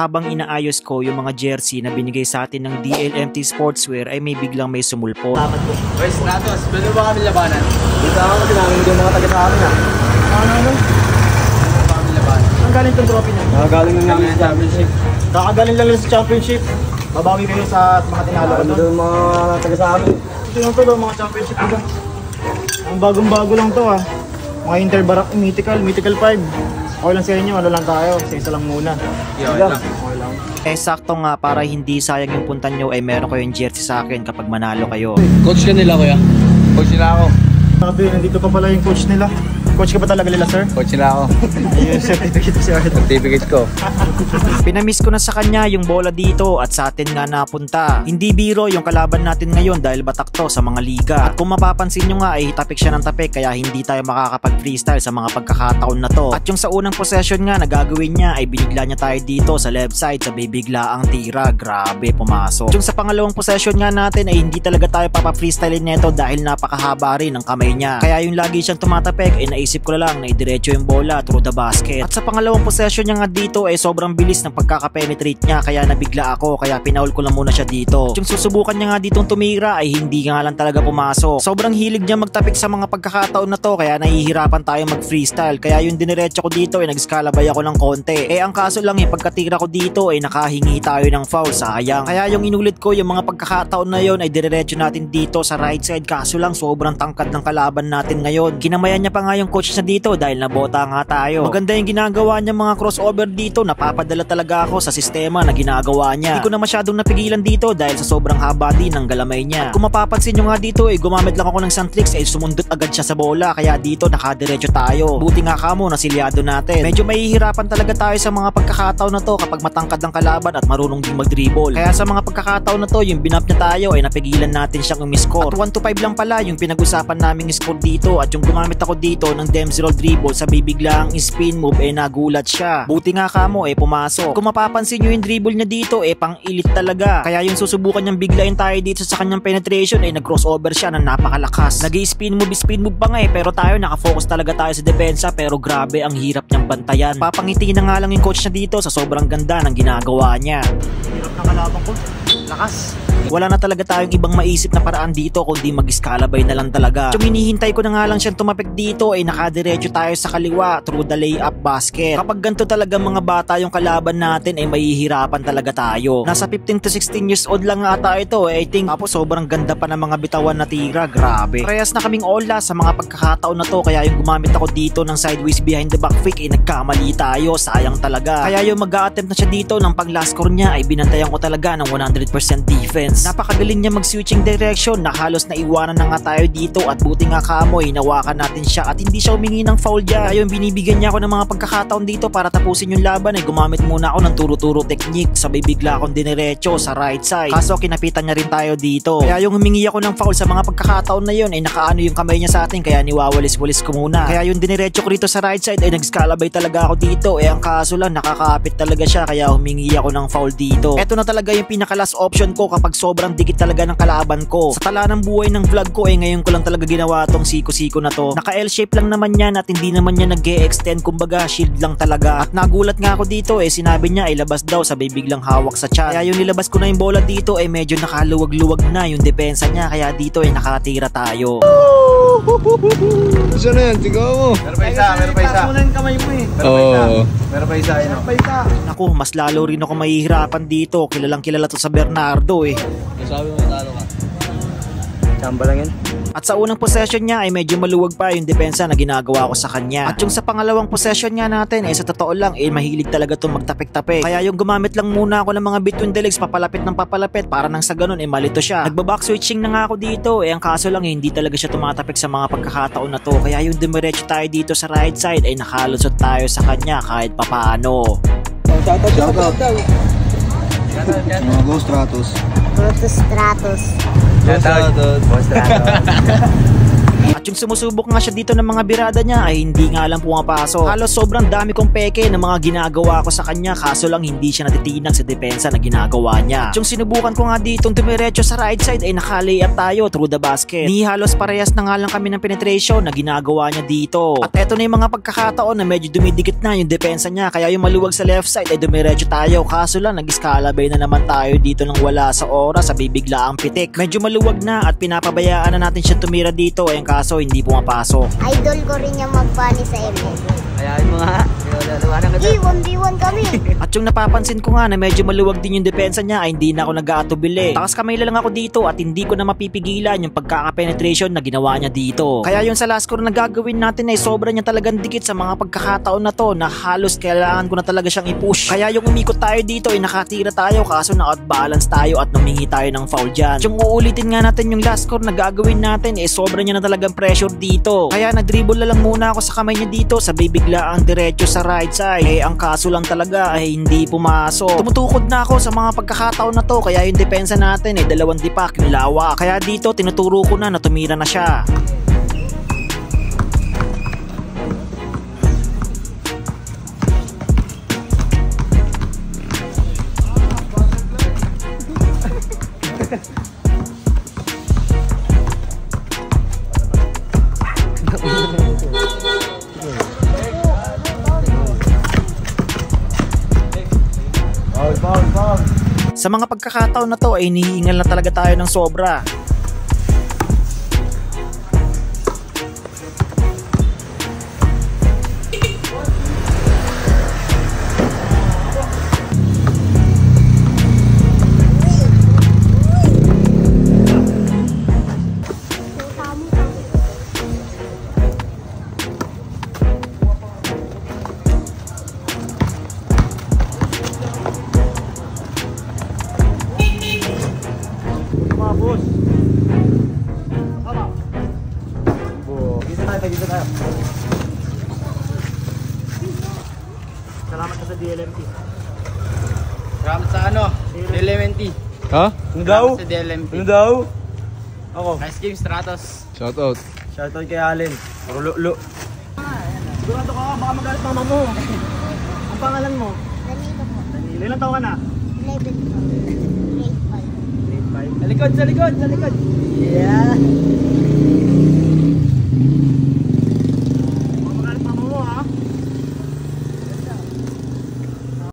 Habang inaayos ko yung mga jersey na binigay sa atin ng DLMT Sportswear ay may biglang may sumulpot. Boys, Stratos, pwede ba kami labanan? Dito ako kasi namin yung mga taga sa amin Ano? Pwede ba kami labanan? Ang galing itong trophy niya? Nakagaling lang namin sa championship. Kakagaling lang sa championship. Babawi kayo sa mga tinalo ko doon. Mga taga sa amin. Ito lang to, mga championship ko. Ang bagong-bago lang to ah. Mga Interbarak, Mythical 5. Okay lang sa inyo, ano lang tayo, sa isa lang muna. Okay lang. Eh sakto nga para hindi sayang yung punta nyo ay meron kayong jersey sa akin kapag manalo kayo. Coach ka nila kuya? Coach nila ako. Sabi, nandito pa pala yung coach nila. Coach ka ba talaga nila, sir? Coach nila ako. Yung certificate si Art. Certificate ko. Pinamiss ko na sa kanya yung bola dito at sa atin nga napunta. Hindi biro yung kalaban natin ngayon dahil batak to sa mga liga. At kung mapapansin nyo nga ay tapik siya ng tapik kaya hindi tayo makakapag-freestyle sa mga pagkakataon na to. At yung sa unang possession nga na gagawin niya ay binigla niya tayo dito sa left side sa bibigla ang tira. Grabe, pumasok. Yung sa pangalawang possession nga natin ay hindi talaga tayo papapreestyle neto dahil napakahaba rin ng kamay niya. Kaya yung lagi siyang tumatapik ay naisip ko na lang na idiretso yung bola through the basket. At sa pangalawang possession niya nga dito ay sobrang bilis ng pagkakapenetrate niya kaya nabigla ako kaya pinaul ko lang muna siya dito. Yung susubukan niya nga ditong tumira ay hindi nga lang talaga pumasok. Sobrang hilig niya magtapik sa mga pagkakataon na to kaya nahihirapan tayo mag-freestyle. Kaya yung diniretso ko dito ay nag-scalabay ako ng konti. Eh ang kaso lang yung pagkatira ko dito ay nakahingi tayo ng foul, sayang. Kaya yung inulit ko yung mga pagkakataon na yon ay diretso natin dito sa right side kaso lang sobrang tangkad ng kalaban natin ngayon. Kinamayan niya pa nga yung coach na dito dahil nabota nga tayo. Maganda yung ginagawa niya mga crossover dito, napapadala talaga ako sa sistema na ginagawa niya. Hindi ko na masyadong napigilan dito dahil sa sobrang haba din ng galamay niya. At kung mapapansin nyo nga dito gumamit lang ako ng Santrix sumundot agad siya sa bola kaya dito nakadiretso tayo. Buti nga kamo nasilyado natin. Medyo mahihirapan talaga tayo sa mga pagkakataon na to kapag matangkad ng kalaban at marunong din mag-dribble. Kaya sa mga pagkakataon na to yung binap niya tayo ay napigilan natin siyang umiscore. At 1-5 lang pala yung pinag-usapan naming score dito at yung gumamit ako dito ng Dempsey dribble sa bibiglang spin move nagulat siya. Buti nga kamo pumasok. Kung mapapansin nyo yung dribble niya dito pang elite talaga. Kaya yung susubukan niyang biglayin tayo dito sa kanyang penetration nag-crossover siya na napakalakas. Nag-spin move pa nga pero tayo nakafocus talaga tayo sa depensa pero grabe ang hirap niyang bantayan. Papangiti na nga lang yung coach niya dito sa sobrang ganda ng ginagawa niya. Hirap na kalaban ko. Lakas. Wala na talaga tayong ibang maisip na paraan dito kundi mag-scalabay na lang talaga. Yung hinihintay ko na nga lang siyang tumapik dito nakadiretso tayo sa kaliwa through the layup basket. Kapag ganito talaga mga bata yung kalaban natin mahihirapan talaga tayo. Nasa 15 to 16 years old lang ata ito I think. Tapos sobrang ganda pa ng mga bitawan na tira. Grabe. Parehas na kaming all sa mga pagkakataon na to kaya yung gumamit ako dito ng sideways behind the back fake nagkamali tayo. Sayang talaga. Kaya yung mag-a-attempt na siya dito ng pag last score niya binantayan ko talaga ng 100% defense. Napakagaling niya mag-switching direction na halos naiwanan na nga tayo dito at buti nga kamo hinawakan natin siya at hindi siya humingi ng foul dyan. Ayun binibigyan niya ako ng mga pagkakataon dito para tapusin yung laban gumamit muna ako ng turo-turo technique sabay bigla akong diniretso sa right side. Kaso kinapitan niya rin tayo dito. Kaya yung humingi ako ng foul sa mga pagkakataon na yun nakaano yung kamay niya sa atin kaya niwawalis-walis ko muna. Kaya yung diniretso ko dito sa right side nag-scalabay talaga ako dito ang kaso lang nakakapit talaga siya kaya humingi ako ng foul dito. Eto na talaga yung pinaka-last option ko kapag sobrang dikit talaga ng kalaban ko. Sa tala ng buhay ng vlog ko ngayon ko lang talaga ginawa tong siko-siko na to. Naka L-shape lang naman yan at hindi naman yan nag-e-extend kumbaga shield lang talaga. At nagulat nga ako dito sinabi niya ilabas daw sabay biglang hawak sa chan. Kaya yung nilabas ko na yung bola dito medyo nakaluwag-luwag na yung depensa niya kaya dito nakatira tayo. Gusto na yan, sigaw mo. Meron pa isa. Itaas mo na yung kamay mo Meron pa isa. Naku, mas lalo rin ako mahihirapan dito. Kilalang kilala to sa Bernardo Sabi mo natalo ka. Chamba lang yan. At sa unang possession niya medyo maluwag pa yung depensa na ginagawa ko sa kanya. At yung sa pangalawang possession nga natin sa totoo lang mahilig talaga itong magtapik-tapik. Kaya yung gumamit lang muna ako ng mga between the legs papalapit ng papalapit para nang sa ganun malito siya. Nagbaback switching na nga ako dito ang kaso lang hindi talaga siya tumatapik sa mga pagkakataon na to. Kaya yung dumiretso tayo dito sa right side nakalusot tayo sa kanya kahit papaano. Shoutout. Mga Go Stratos. Shoutout. At yung sumusubok nga siya dito ng mga birada niya ay hindi nga lang pumapasok. Halos sobrang dami kong peke ng mga ginagawa ko sa kanya, kaso lang hindi siya natitinag sa depensa na ginagawa niya. At yung sinubukan ko nga ditong dumiretso sa right side ay naka-layup tayo through the basket. Ni halos parehas na nga lang kami ng penetration na ginagawa niya dito. At eto na yung mga pagkakataon na medyo dumidikit na yung depensa niya, kaya yung maluwag sa left side ay dumiretso tayo, kaso lang nag-escalabay na naman tayo dito nang wala sa oras sa bibigla ang pitik. Medyo maluwag na at pinapabayaan na natin siya tumira dito, ay kaso hindi pumapasok. Idol ko rin yung magpani sa ML. Ayain mo nga. Di, 1v1 kami. At yung napapansin ko nga na medyo maluwag din yung depensa niya ay hindi na ako nag-aatubili. Takas kamay lang ako dito at hindi ko na mapipigilan yung pagkaka-penetration na ginawa niya dito. Kaya yung sa last score na gagawin natin ay sobra niya talagang dikit sa mga pagkakataon na to na halos kailangan ko na talaga siyang i-push. Kaya yung umikot tayo dito ay nakatira tayo, kaso na-outbalance tayo at namingi tayo ng foul dyan. Yung uulitin nga natin yung last score na gagawin natin ay sobra niya na talagang pressure dito. Kaya nag-dribble na lang muna ako sa kamay niya dito, sabay bigla ang diretso sa right side. Eh ang kaso lang talaga ay hindi pumasok. Tumutukod na ako sa mga pagkakataon na to, kaya yung depensa natin ay dalawang dipak yung lawak. Kaya dito tinuturo ko na tumira na siya. Sa mga pagkakataon na to ay hinihingal na talaga tayo ng sobra. Boss. Tama. Dito tayo. Salamat ka sa DLMT. Salamat sa ano? DLMT. Ha? Ano daw? Salamat sa DLMT. Ano daw? Ako. Nice game, Stratos. Shoutout. Shoutout kay Allen. Rulo. Sigurado ka, baka magalit mama mo. Ang pangalan mo? Danilo po. Danilo. Ilang taon ka na? 11 po. Grade 5. Grade 5. Sa likod. Yeah.